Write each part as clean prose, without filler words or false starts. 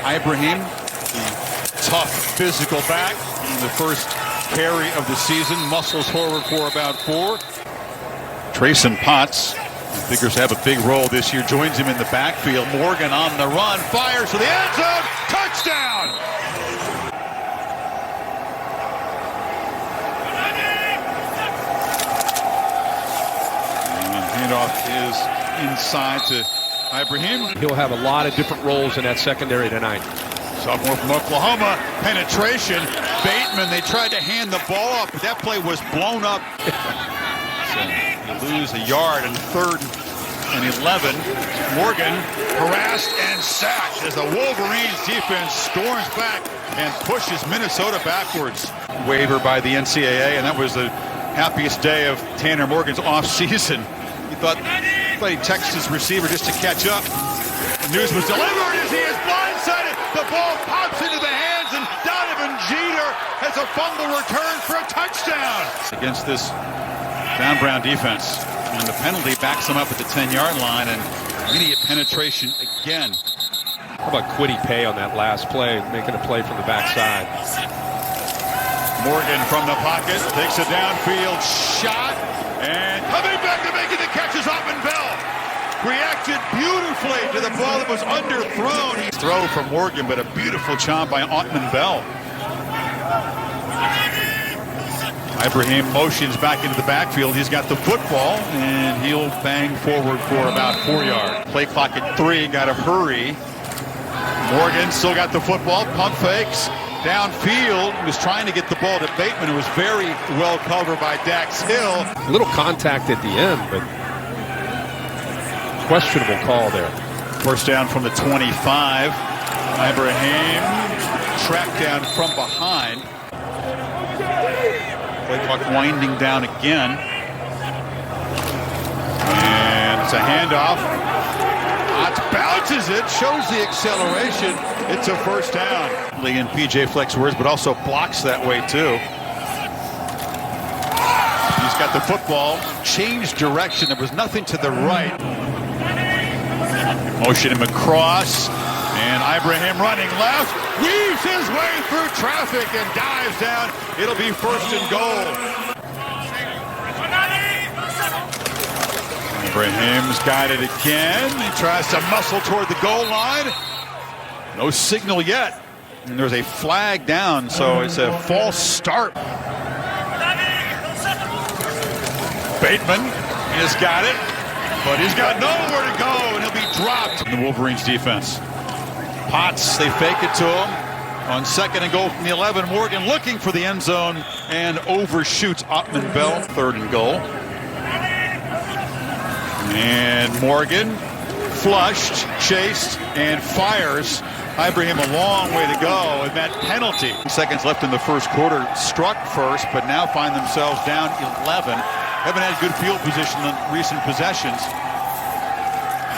Ibrahim, the tough physical back, in the first carry of the season, muscles forward for about 4. Trayson Potts, who figures to have a big role this year, joins him in the backfield. Morgan on the run, fires for the end zone, touchdown! And handoff is inside to Ibrahim. He'll have a lot of different roles in that secondary tonight. Sophomore from Oklahoma, penetration. Bateman, they tried to hand the ball up, but that play was blown up. So you lose a yard on 3rd and 11. Morgan harassed and sacked as the Wolverines defense storms back and pushes Minnesota backwards. Waiver by the NCAA, and that was the happiest day of Tanner Morgan's offseason. He thought he texted his receiver just to catch up. The news was delivered as he is blindsided. The ball pops into the hands, and Donovan Jeter has a fumble return for a touchdown. Against this Down Brown defense. And the penalty backs him up at the 10-yard line, and immediate penetration again. How about Quiddy Pay on that last play, making a play from the backside. Morgan from the pocket, takes a downfield shot, and coming back to making the catch is Ottman Bell. Reacted beautifully to the ball that was underthrown. Throw from Morgan, but a beautiful job by Ottman Bell. Ibrahim motions back into the backfield. He's got the football, and he'll bang forward for about 4 yards. Play clock at 3, got to hurry. Morgan still got the football, pump fakes. Downfield, he was trying to get the ball to Bateman, who was very well covered by Dax Hill. A little contact at the end, but questionable call there. First down from the 25. Ibrahim tracked down from behind. Play clock winding down again. And it's a handoff. Ott bounces it, shows the acceleration. It's a first down. Lee in PJ Fleck's words, but also blocks that way too. He's got the football, changed direction. There was nothing to the right. Motion him across, and Ibrahim running left, weaves his way through traffic and dives down. It'll be 1st and goal. Ibrahim's got it again. He tries to muscle toward the goal line. No signal yet. And there's a flag down, so it's a false start. Bateman has got it, but he's got nowhere to go, and he'll be dropped in the Wolverines defense. Potts, they fake it to him. On 2nd and goal from the 11, Morgan looking for the end zone and overshoots Ottman Bell. 3rd and goal. And Morgan flushed, chased, and fires. Ibrahim a long way to go, and that penalty. Seconds left in the first quarter, struck first, but now find themselves down 11. Haven't had good field position on recent possessions.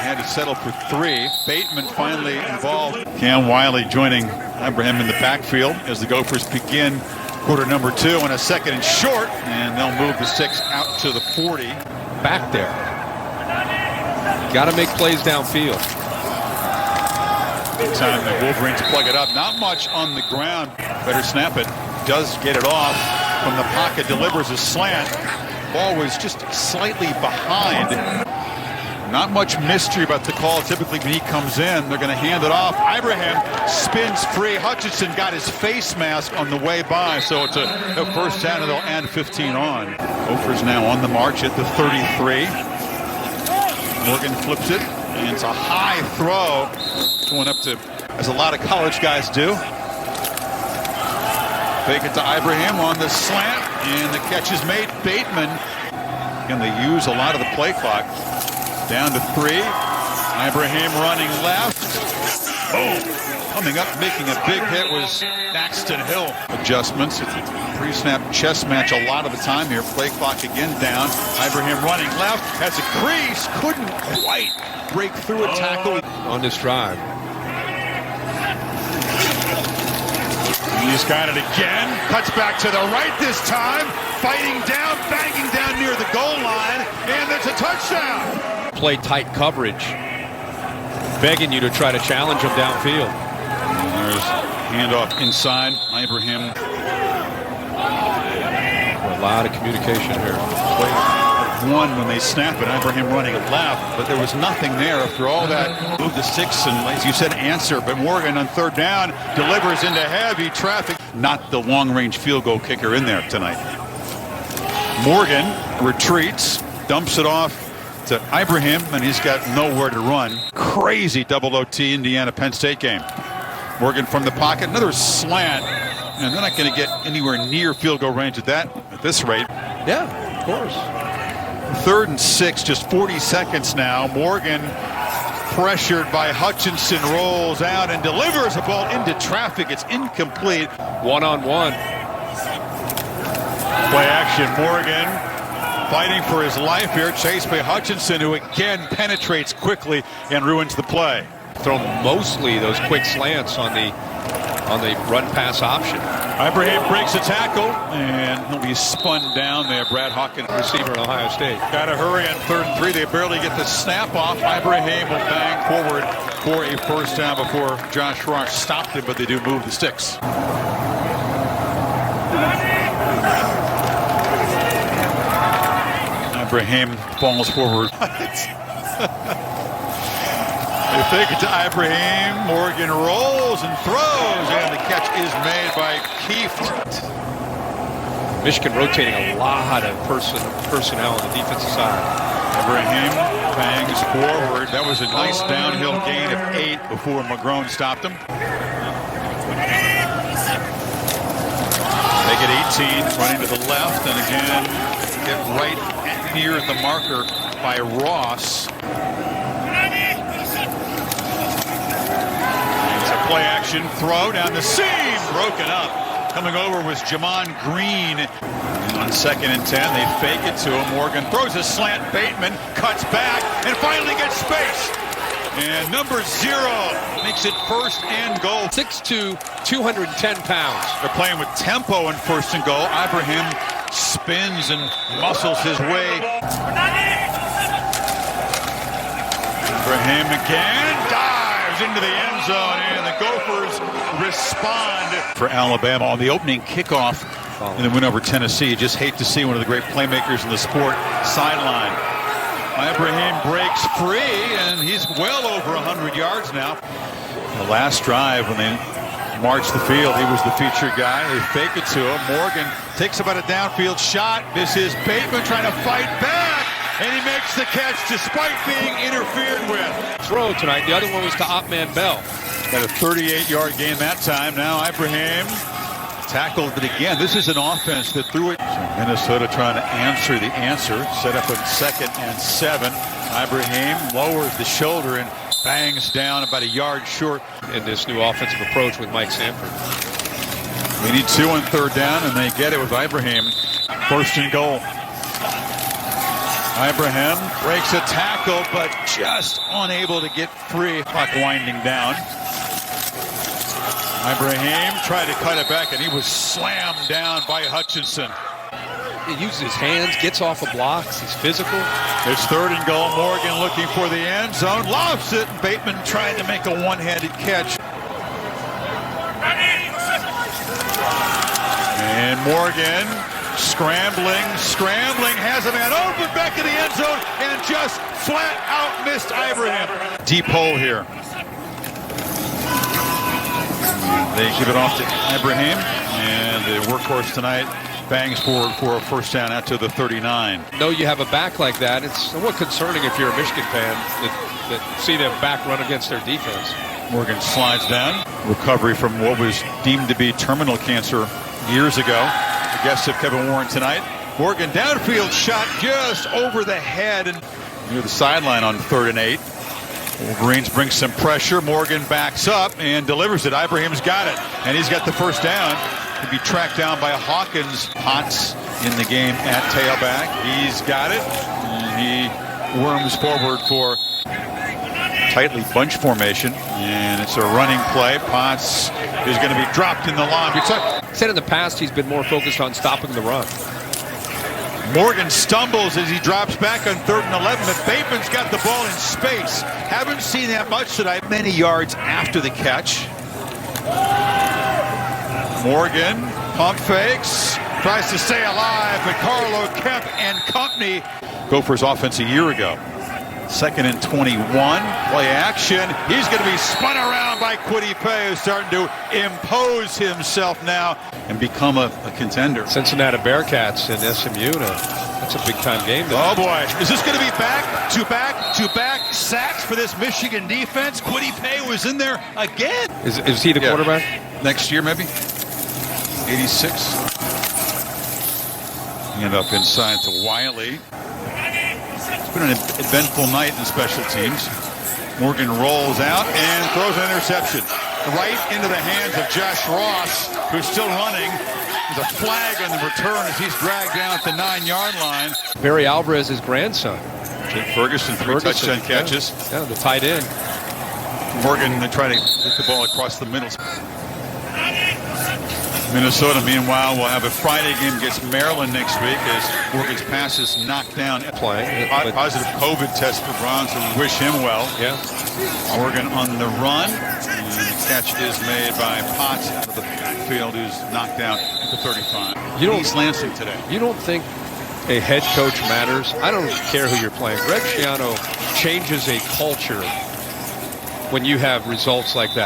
Had to settle for 3. Bateman finally involved. Cam Wiley joining Ibrahim in the backfield as the Gophers begin quarter number 2 and a 2nd and short, and they'll move the 6 out to the 40. Back there. Got to make plays downfield. Time the Wolverines plug it up. Not much on the ground. Better snap it. Does get it off from the pocket. Delivers a slant. Ball was just slightly behind. Not much mystery about the call. Typically when he comes in, they're going to hand it off. Ibrahim spins free. Hutchinson got his face mask on the way by, so it's a first down, and they'll add 15 on. Gophers now on the march at the 33. Morgan flips it, and it's a high throw. Going up to, as a lot of college guys do. Fake it to Ibrahim on the slant, and the catch is made. Bateman. Again, they use a lot of the play clock. Down to 3. Ibrahim running left. Boom. Coming up, making a big hit was Daxton Hill. Adjustments. It's a pre-snap chess match a lot of the time here. Play clock again down. Ibrahim running left. Has a crease. Couldn't quite break through a tackle. On this drive. He's got it again. Cuts back to the right this time. Fighting down, banging down near the goal line. And it's a touchdown. Play tight coverage. Begging you to try to challenge him downfield. There's handoff inside. Ibrahim. A lot of communication here. One when they snap it. Ibrahim running left, but there was nothing there after all that. Move the sticks and, as you said, answer. But Morgan on third down delivers into heavy traffic. Not the long-range field goal kicker in there tonight. Morgan retreats, dumps it off to Ibrahim, and he's got nowhere to run. Crazy double OT Indiana Penn State game. Morgan from the pocket, another slant, and they're not going to get anywhere near field goal range at this rate. Yeah, of course. 3rd and 6, just 40 seconds now. Morgan, pressured by Hutchinson, rolls out and delivers a ball into traffic. It's incomplete. One-on-one. Play action. Morgan fighting for his life here, chased by Hutchinson, who again penetrates quickly and ruins the play. Thrown mostly those quick slants on the run pass option. Ibrahim breaks a tackle, and he'll be spun down there. Brad Hawkins, receiver in Ohio State. Got to hurry on 3rd and 3. They barely get the snap off. Ibrahim will bang forward for a first down before Josh Ross stopped him, but they do move the sticks. Ibrahim falls forward. They fake it to Ibrahim. Morgan rolls and throws, and the catch is made by Kieft. Michigan rotating a lot of personnel on the defensive side. Ibrahim bangs forward. That was a nice downhill gain of 8 before McGrone stopped him. Make it 18, running to the left, and again get right near the marker by Ross. Play action throw down the seam, broken up. Coming over was Jamon Green. And on 2nd and 10, they fake it to him. Morgan throws a slant. Bateman cuts back and finally gets space. And number 0 makes it 1st and goal. 6'2", 210 pounds. They're playing with tempo in 1st and goal. Ibrahim spins and muscles his way. Ibrahim again dives into the end zone, and the Gophers respond for Alabama on the opening kickoff in the win over Tennessee. You just hate to see one of the great playmakers in the sport sideline. Ibrahim breaks free, and he's well over 100 yards now. The last drive when they marched the field, he was the featured guy. They fake it to him. Morgan takes about a downfield shot. This is Bateman trying to fight back, and he makes the catch despite being interfered with. Throw tonight. The other one was to Opman Bell. Got a 38-yard gain that time. Now Ibrahim tackled it again. This is an offense that threw it. So Minnesota trying to answer the answer. Set up on 2nd and 7. Ibrahim lowers the shoulder and bangs down about a yard short. In this new offensive approach with Mike Sanford. We need 2 on 3rd down, and they get it with Ibrahim. 1st and goal. Ibrahim breaks a tackle, but just unable to get free. Clock winding down. Ibrahim tried to cut it back, and he was slammed down by Hutchinson. He uses his hands, gets off of blocks, he's physical. It's 3rd and goal. Morgan looking for the end zone, lofts it. Bateman trying to make a one-handed catch. And Morgan scrambling, has a man open back in the end zone, and just flat out missed Ibrahim. Deep hole here. They give it off to Ibrahim, and the workhorse tonight bangs forward for a first down out to the 39. No, you have a back like that. It's somewhat concerning if you're a Michigan fan that see them back run against their defense. Morgan slides down. Recovery from what was deemed to be terminal cancer years ago. The guests of Kevin Warren tonight. Morgan downfield shot just over the head and near the sideline on 3rd and 8. Wolverines bring some pressure. Morgan backs up and delivers it. Ibrahim's got it, and he's got the first down. He'll be tracked down by Hawkins. Potts in the game at tailback. He's got it, and he worms forward for tightly bunch formation, and it's a running play. Potts is going to be dropped in the line. Said in the past he's been more focused on stopping the run. Morgan stumbles as he drops back on 3rd and 11, but Bateman's got the ball in space. Haven't seen that much tonight. Many yards after the catch. Morgan, pump fakes, tries to stay alive, but Carlo Kemp and company. Gophers offense a year ago. 2nd and 21, play action. He's going to be spun around by Kwity Paye, who's starting to impose himself now and become a contender. Cincinnati Bearcats and SMU. That's a big-time game. Oh, boy. Is this going to be back-to-back sacks for this Michigan defense? Kwity Paye was in there again. Is he the quarterback? Next year, maybe. 86. Hand up inside to Wiley. It's been an eventful night in special teams. Morgan rolls out and throws an interception right into the hands of Josh Ross, who's still running. There's a flag on the return as he's dragged down at the 9-yard line. Barry Alvarez's grandson. Jake Ferguson, 3 touchdown catches. Yeah, the tight end. Morgan, they try to get the ball across the middle. Minnesota, meanwhile, will have a Friday game against Maryland next week as Morgan's pass is knocked down. Playing. Positive COVID test for Brown, so we wish him well. Yeah. Morgan on the run. And the catch is made by Potts out of the backfield, who's knocked out at the 35. East Lansing today. You don't think a head coach matters? I don't care who you're playing. Greg Schiano changes a culture when you have results like that.